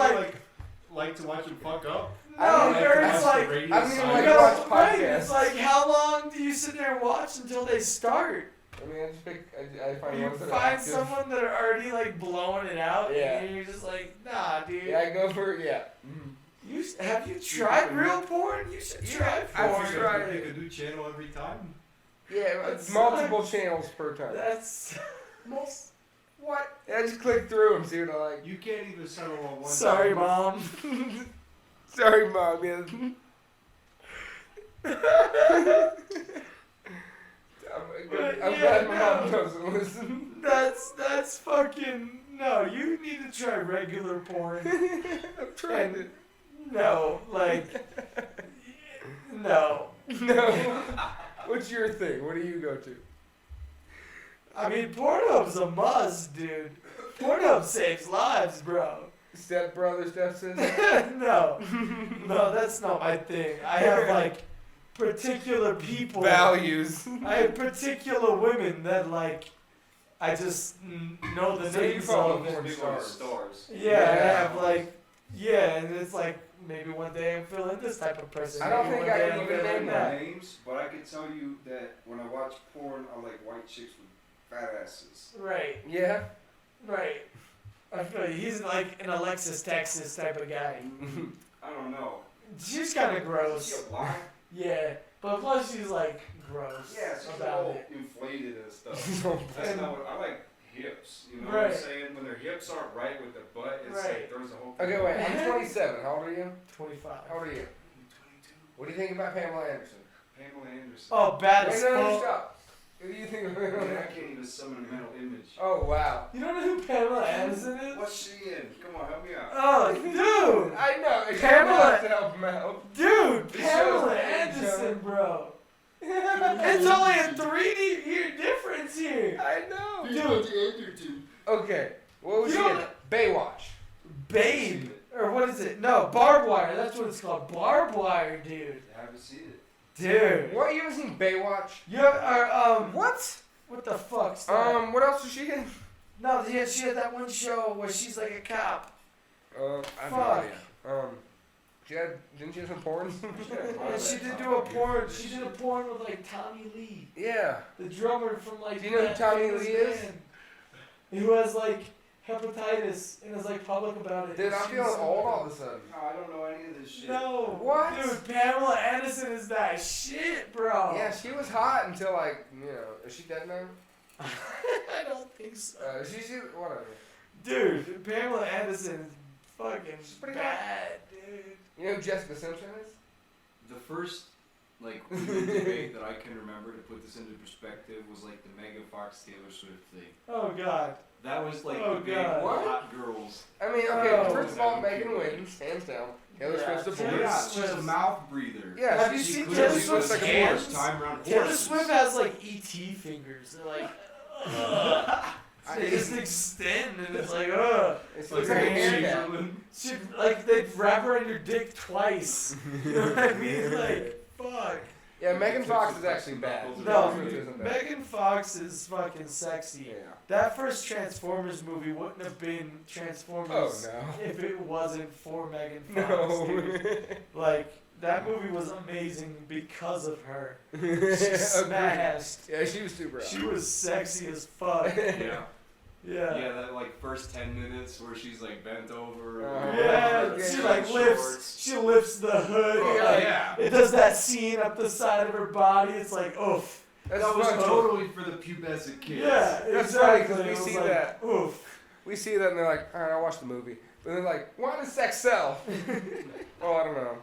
like to watch him fuck up. No, I don't you're like it's to like, Radio I don't even you silence. like know, watch right, podcasts. it's like, how long do you sit there and watch until they start? I mean, I just pick. I find You ones that are find active. someone that are already like blowing it out, Yeah. and you're just like, nah, dude. Yeah, I go for yeah. Have you tried real porn? You should try I've porn. tried. Pick a new channel every time. Yeah, That's multiple channels per time. That's most. What? Yeah, I just click through and see what I like. You can't even settle on one. Sorry, channel. mom. Sorry, Mom. Yeah. I'm glad my mom doesn't listen. That's fucking no. You need to try regular porn. I'm trying to. No, like no. No. What's your thing? What do you go to? I mean, Pornhub's a must, dude. Pornhub saves lives, bro. Step brother, step sister. No, that's not my thing. I have like particular people. Values. I have particular women that like. I just know the So you names follow of. porn Big on the stars. stars. Yeah, I Yeah. have like. Yeah, and it's like maybe one day I'm feeling this type of person. I don't maybe think one I day can I'm even feeling name that. names, but I can tell you that when I watch porn, I like white chicks with fat asses. Right, Yeah. right. I feel you. He's like an Alexis Texas type of guy. I don't know. She's kind of Is gross. she a blonde? Yeah, but plus she's like gross Yeah, she's about all it. inflated and stuff. That's And- not what I like. Hips, you know what Right. I'm saying? When their hips aren't right with the butt, it's Right. like throws the whole thing. Okay, wait. I'm 27. How old are you? 25. How old are you? I'm 22. What do you think about Pamela Anderson? Pamela Anderson. Oh, bad Wait, as no, fuck. stop. What do you think of I mean, I her? can't even summon a mental image. Oh, wow. You don't know who Pamela Anderson is? What's she in? Come on, help me out. Oh, dude! I know. Pamela- Pamela has to help him out. Dude, It Pamela shows age, Anderson, bro. It's only a 3 year difference here. I know. Dude, Okay. What was You she in? don't- Baywatch. Babe. Or what is it? No, Barbed Wire. That's what it's called. Barbed Wire, dude. I haven't seen it. Dude. What? You haven't seen Baywatch? You are, What? what the fuck's that? What else was she in? No, yeah, she had that one show where she's like a cop. I have no Fuck. idea. Didn't she have some porn? And she did do a porn. She did a porn with like Tommy Lee, Yeah. the drummer from like. Do you know who that Tommy famous Lee is? band, who has like hepatitis and is like public about it. Dude, I'm She's feeling so- old all of a sudden. No, I don't know any of this shit. No. What? Dude, Pamela Anderson is that shit, bro. Yeah, she was hot until like, is she dead now? I don't think so. She whatever. Dude, Pamela Anderson is fucking pretty bad, dude. You know who Jessica Simpson is? The first like real debate that I can remember, to put this into perspective, was like the Megan Fox Taylor Swift thing. Oh god. That was like Oh, the big God. What? hot girls. I mean, okay, Oh. first of all, Megan wins, hands down. Taylor Yeah, Swift's a Taylor boy. Yeah, Swift. she's a mouth breather. Yeah, Have you she seen clearly Taylor looks Swift's like a hands? boy. Time around Taylor horses. Swift has like ET fingers. They're like, they just extend and it's like, It's Like like a Grant handicap. Chamberlain. She like they wrap her on your dick twice. You know what I mean? Like, fuck. Yeah, Megan Fox is actually bad. No, Taylor Swift isn't bad. Megan Fox is fucking sexy. Yeah. That first Transformers movie wouldn't have been Oh Transformers no. if it wasn't for Megan Fox. No. Dude. Like that movie was amazing because of her. She Agreed. smashed. Yeah, she was super hot. She was sexy as fuck. Yeah. Yeah. Yeah, that like first 10 minutes where she's like bent over. Yeah, Yeah, she yeah, like lifts. She lifts the hood. Oh, like, yeah. It does that scene up the side of her body. It's like, oof. That's That was funny. totally for the pubescent kids. Yeah, That's funny, exactly. 'cause we It was see like, that. Oof. We see that and they're like, alright, I'll watch the movie. But they're like, why does sex sell? Oh, I don't know.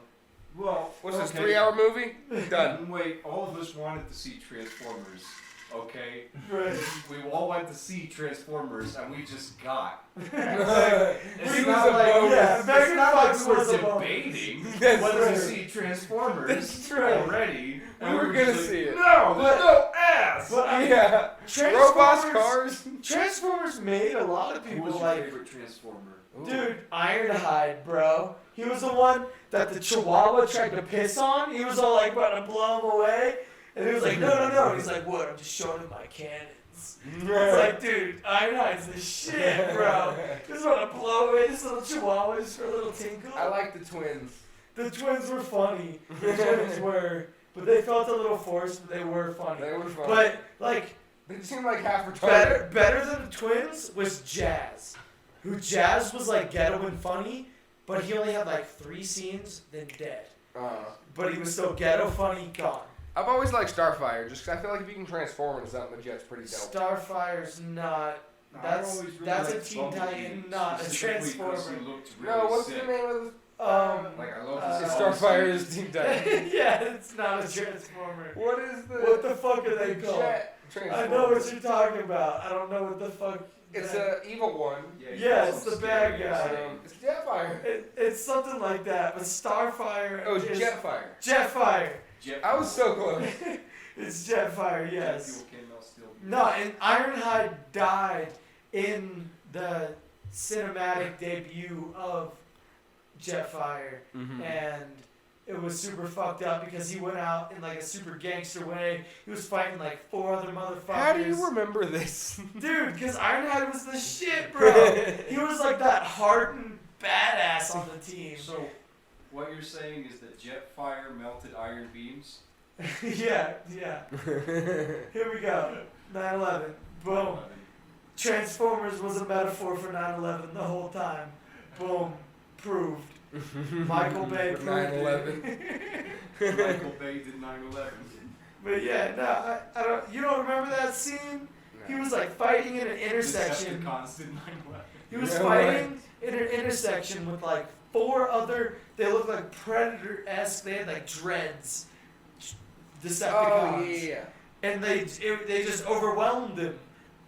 Well, What's this, okay. 3-hour movie? Done. Wait, all of us wanted to see Transformers, okay? Right. We all went to see Transformers and we just got. It's It's not not like, like- yeah, it's Megan not Fox like was we're a bonus. debating That's whether right. to see Transformers That's right. already. We were gonna just see it. No, But- there's no ass! But I mean, Yeah. Robots, cars. Transformers made a lot of Who people was your like. favorite Transformer? Dude, Ironhide, bro. He was the one that the Chihuahua tried to piss on. He was all like about to blow him away. And he was like, no, no, no. And he's like, what? I'm just showing him my cannons. It's like, dude, Ironhide's the shit, bro. Just want to blow away this little Chihuahua just for a little tinkle. I like the twins. The twins were funny. The twins were. But they felt a little forced, but they were funny. They were fun. But, like, They seem like half retarded. better than the twins was Jazz. Who Jazz was like ghetto and funny, but he only had like 3 scenes, then dead. But he was still ghetto funny, gone. I've always liked Starfire, just 'cause I feel like if you can transform into something, the jet's pretty dope. Starfire's not. No, I That's always really that's a liked Teen Bumblebee, Titan, not a specifically 'cause Transformer. he looked really No, what's sick. the name of Like, I the... love Uh, Starfire is Teen Titan. Yeah, it's not a Transformer. What is the... What the fuck are they the called? jet I know what Transformer? you're talking about. I don't know what the fuck. It's that- a evil one. he Yeah, calls it's him the bad scary. guy. It's Jetfire. It's something like that, but Starfire. Oh, it's is Jetfire. Jetfire. Jet I was so close. It's Jetfire, Jet yes. fuel came out still. No, and Ironhide died in the cinematic debut of Jetfire, Mm-hmm. and it was super fucked up because he went out in like a super gangster way. He was fighting like 4 other motherfuckers. How do you remember this? Dude, because Ironhide was the shit, bro. He was like that hardened badass on the team. So, what you're saying is that Jetfire melted iron beams? yeah. Here we go. 9/11. Boom. Transformers was a metaphor for 9/11 the whole time. Boom. Proved. Michael Bay proved 9/11. it. Michael Bay did 9/11. But yeah, no, I don't. You don't remember that scene? He was like fighting in an intersection. Decepticons did 9/11. He was Yeah, fighting in an intersection with like 4 other. They looked like Predator-esque. They had like dreads. Decepticons. Oh yeah. And they just overwhelmed him.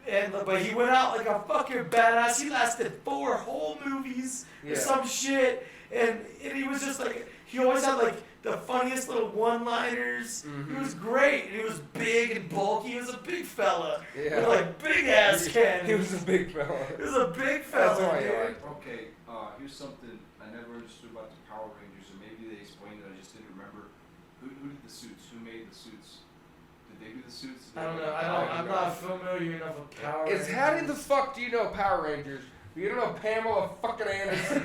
And but he went out like a fucking badass. He lasted 4 whole movies or Yeah. some shit. And he was just like, he always had like the funniest little one-liners. He was great. And he was big and bulky. He was a big fella. Yeah. With like big ass cannons. He was a big fella. He was a big That's fella, why you dude. like. Okay, here's something I never understood about the Power Rangers, or maybe they explained it, I just didn't remember. Who did the suits? Who made the suits? Did they do the suits? Did I don't they know. make the I'm Power not Rangers? familiar enough with Power It's Rangers. how the fuck do you know Power Rangers? You don't know Pamela fucking Anderson.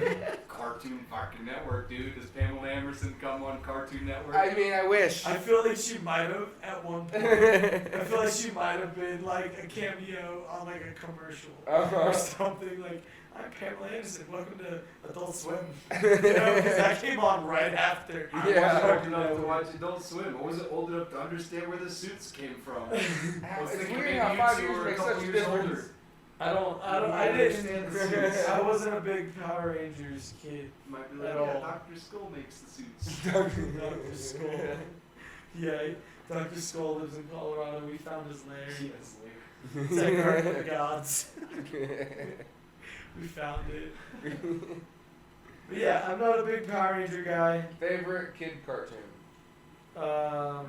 Cartoon fucking Network, dude. Does Pamela Anderson come on Cartoon Network? I mean, I wish. I feel like she might have at one point. I feel like she might have been like a cameo on like a commercial or something. Like, I'm Pamela Anderson. Welcome to Adult Swim. You know, because that came on right after. I Yeah. wasn't old enough to watch Adult Swim. I wasn't old enough to understand where the suits came from. I was It's thinking weird maybe how you 5 two years were a makes couple such a years difference. older. I understand the didn't. suits. I wasn't a big Power Rangers kid. Might be like, At yeah, all. Dr. Skull makes the suits. Dr. Skull. Yeah, Dr. Skull lives in Colorado. We found his lair. Yes, It's like Garden of the Gods. We found it. But yeah, I'm not a big Power Ranger guy. Favorite kid cartoon? I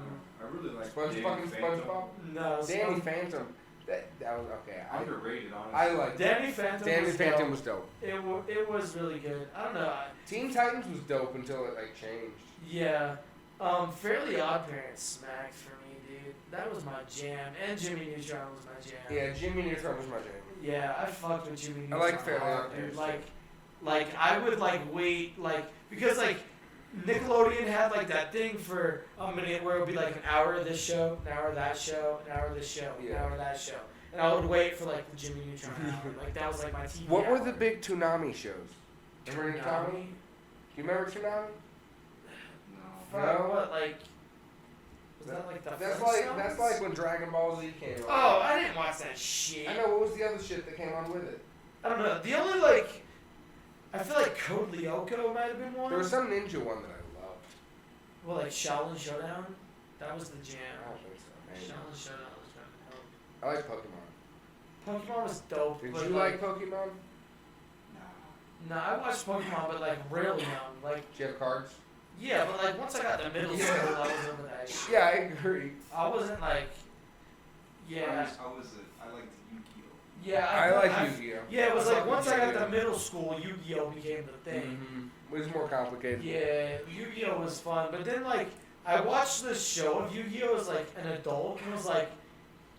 really like SpongeBob Danny and Phantom. SpongeBob? No, Danny Phantom. That was okay. Underrated, honestly. I like Danny Phantom. Danny was Phantom dope. was dope. It was really good. I don't know. Teen Titans was dope until it like changed. Yeah. Fairly Odd Parents smacked for me, dude. That was my jam. And Jimmy Neutron was my jam. Yeah, Jimmy Neutron was my jam. Yeah, I fucked with Jimmy I Neutron. like Fairly hard, Odd dude. Parents, Like I would like wait because like Nickelodeon had like that thing for a minute where it would be like an hour of this show, an hour of that show, an hour of this show, an Yeah. hour of that show, and I would wait for like the Jimmy Neutron hour. Like that was like my TV. What were hour. the big Toonami shows? Remember Toonami? Do you remember Toonami? No. Fuck, No. what like? Was that like the? That's Flintstones? like when Dragon Ball Z came on. Oh, I didn't watch that shit. I know. What was the other shit that came on with it? I don't know. The only like, I feel like Code Lyoko might have been one. There was some ninja one that I loved. Well, like Shaolin Showdown. That was the I jam. don't think so. Man. Shaolin Showdown was kind of I like Pokemon. dope. Pokemon was dope. Did but you like Pokemon? No, I watched Pokemon, but like real young. Like Did you have cards? yeah, but like once I got to middle Yeah. school, I was over that shit. Yeah, I agree. I wasn't like, yeah, I liked Yu-Gi-Oh. yeah. I like Yu-Gi-Oh. Yeah, it was like once I got Yu-Gi-Oh. to middle school, Yu-Gi-Oh became the thing. Mm-hmm. It was more complicated. Yeah, Yu-Gi-Oh was fun, but then like I watched this show of Yu-Gi-Oh as like an adult and was like,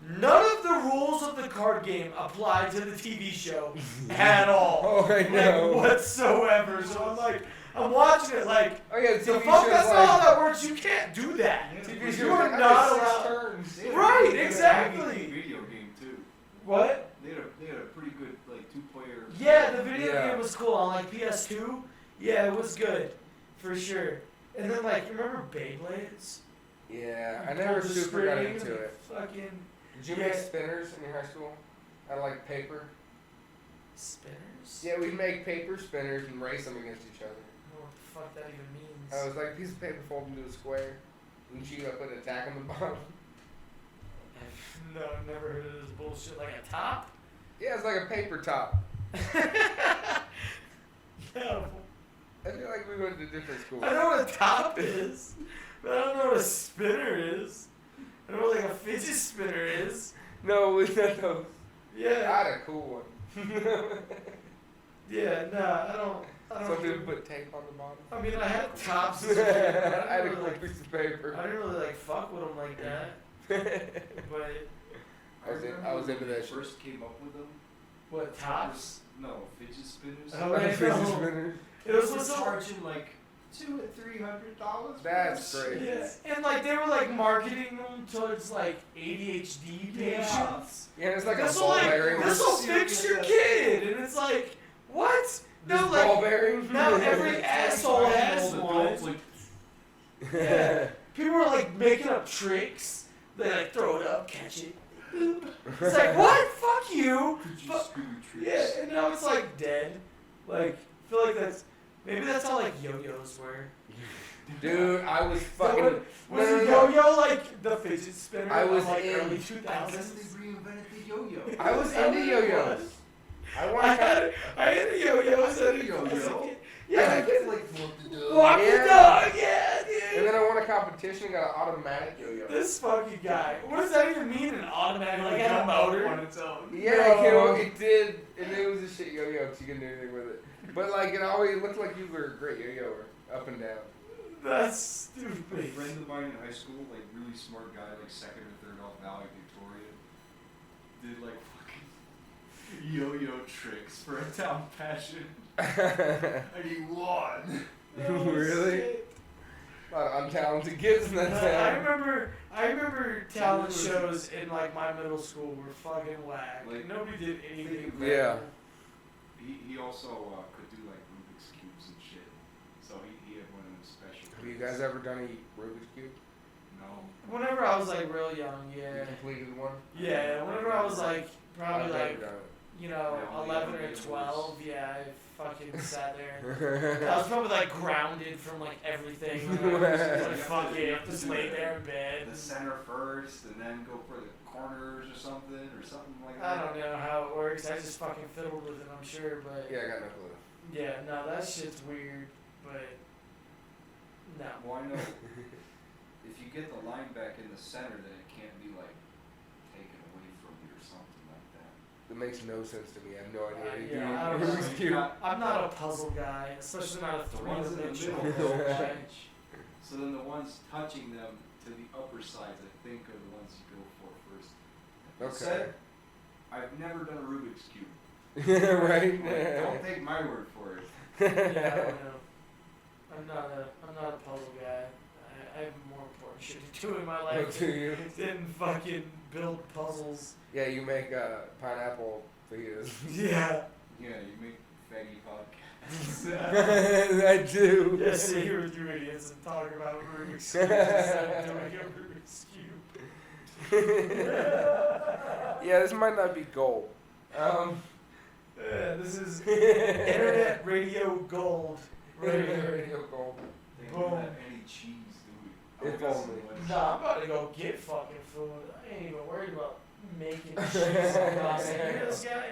none of the rules of the card game apply to the TV show at all, Oh, I know. like whatsoever. So I'm like, I'm watching it like, Oh yeah, the the TV fuck show's that's like, not how that works. You can't do that. TV You show's are like, I not got 6 allowed. turns. They had a Right, pretty good exactly. Video game too. What? They had a pretty good like 2-player. Yeah, the video Yeah. game was cool on like PS2. Yeah, it was good, for sure. And then like, you remember Beyblades? Yeah, I You never pulled the super got string into and it. Fucking Did you make Yeah. spinners in your high school? I like paper. spinners? Yeah, we'd make paper spinners and race them against each other. I don't know what the fuck that even means. I was like a piece of paper folded into a square, and you put an attack on the bottom. No, I've never heard of this bullshit. Like a top? Yeah, it's like a paper top. No. I feel like we went to different schools. I know what a top is, but I don't know what a spinner is. I know what like a fidget spinner is. No, we not those. I Yeah. had a cool one. Yeah, no, I don't. I don't Some people know. put tape on the bottom. I mean, I had tops. I as a kid, but had I a didn't quick really piece of paper. like. I didn't really like fuck with them like that. But I was into when that they shit. first came up with them. what tops? No, fidget spinners. Oh, I yeah, was fidget no. spinners. It was They were so. charging like $200 and $300. That's for that crazy. shit. Yeah, and like they were like marketing them towards like ADHD patients. Yeah, it's like This a will ball like bearing. this will fix your kid, and it's like what? No, Just like ball bearing. now every asshole has one. Yeah. People are like making up tricks. They like throw it up, catch it. Boop. It's like what? Fuck you. Could you But- spin your Yeah, tricks? and now it's like dead. Like I feel like that's how like yo-yos were. Dude, I was fucking. Was No, a no, no. yo-yo like the fidget spinner? I was of, like in- early I guess 2000s. they reinvented the yo-yo. I was into yo-yos. I I wanted had a yo-yo as a Yo-yo? kid. Yeah, I could like flip the dog. walk the Yeah. dog. Yeah, And dude. then I won a competition and got an automatic yo-yo. This fucking guy. What does that even mean? An automatic like had a motor? on its own. Yeah, No. it did, and it was a shit yo-yo because you couldn't do anything with it. But like, it always looked like you were a great yo-yoer, up and down. That's A stupid. friend of mine in high school, like really smart guy, like second or third off Valley, Victoria, did like fucking yo-yo tricks for a town passion, and he won. Oh, Really? shit. A lot of untalented kids in that I town. remember talent shows in like my middle school were fucking whack. Like, Nobody did anything. Yeah. He also could do like Rubik's cubes and shit, so he had one of them special. Have you guys ever done a Rubik's Cube? No. Whenever I was like real young, You yeah. completed one? Yeah, whenever I was like probably I've like never done you know, Yeah, only 11 or elevators. 12, yeah, I fucking sat there. it. I was probably like grounded from like everything. Like, like fucking just lay there in bed. The center first, and then go for the corners or something like I that. don't know how it works. I just fucking fiddled with it, I'm sure, but Yeah, I got no clue. yeah, no, that shit's weird, but no. Well, I know if you get the line back in the center, then it can't be like taken away from you or something like that. It makes no sense to me. I have no idea. how you do Yeah, I a don't know. Rubik's Cube. I'm not a puzzle guy, especially not a The ones in the three-dimensional middle puzzle don't guy. change. So then the ones touching them to the upper sides, I think, are the ones you go for first. That Okay. said, I've never done a Rubik's Cube. Right? Like, don't take my word for it. Yeah, I don't know. I'm not a puzzle guy. I have more important shit to do in my Oh, life do you? than fucking build puzzles. Yeah, you make pineapple fajitas. Yeah. Yeah, you make faggy podcasts. I do. Yeah, sit here with you idiots and talk about Rubik's Cube instead of doing a Rubik's Cube. Yeah, this might not be gold. This is Internet Radio Gold. Radio gold. They Boom. don't have any cheese, do we? If got only. some lunch. Nah, I'm about to go get fucking food. I ain't even worried about making cheese and pasta. You hear this guy?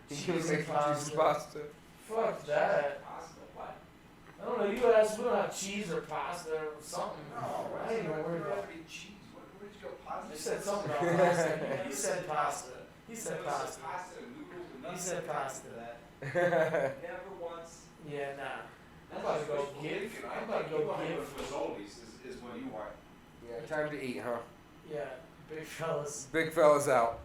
You Cheese can and make cheese pasta. pasta. Fuck that. I don't know, you asked we don't have cheese or pasta or something. I ain't even worried about it. Cheese. Where did you go? Pasta? You said something about pasta. You said pasta. He said pasta. He said pasta. Never once. Yeah, nah. I'm about to go get. I'm about to go get. Fazoli's is what you want. Yeah, time to eat, huh? Yeah, big fellas. Big fella's out.